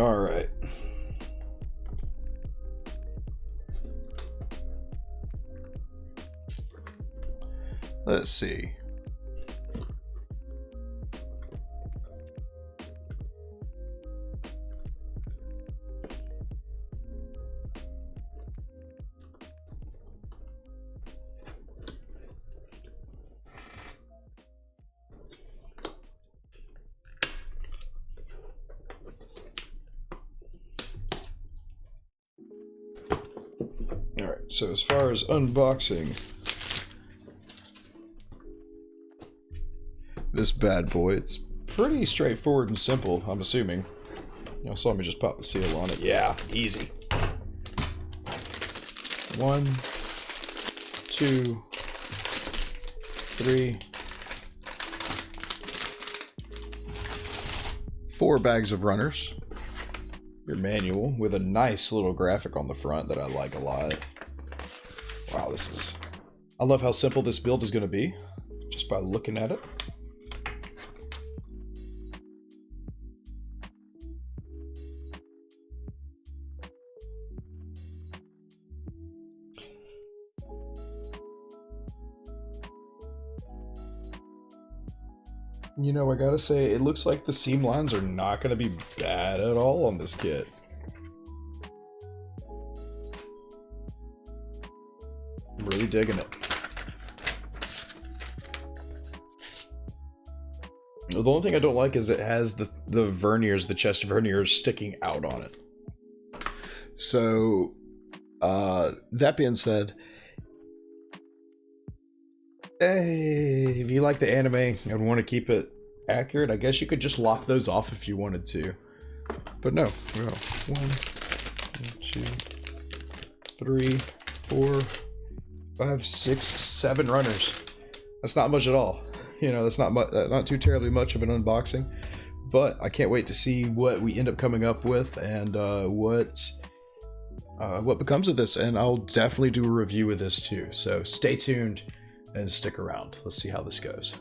All right. Let's see. Alright, so as far as unboxing this bad boy, it's pretty straightforward and simple, I'm assuming. You saw me just pop the seal on it. Yeah, easy. 1, 2, 3, 4 bags of runners. Your manual with a nice little graphic on the front that I like a lot. Wow, this is... I love how simple this build is going to be, just by looking at it. You know, I gotta say, it looks like the seam lines are not gonna be bad at all on this kit. I'm really digging it. The only thing I don't like is it has the verniers, the chest verniers sticking out on it. So, that being said, if you like the anime and want to keep it accurate, I guess you could just lop those off if you wanted to. But no. Well, 1, 2, 3, 4, 5, 6, 7 runners. That's not much at all. You know, that's not too terribly much of an unboxing. But I can't wait to see what we end up coming up with and what becomes of this. And I'll definitely do a review of this too. So stay tuned and stick around. Let's see how this goes.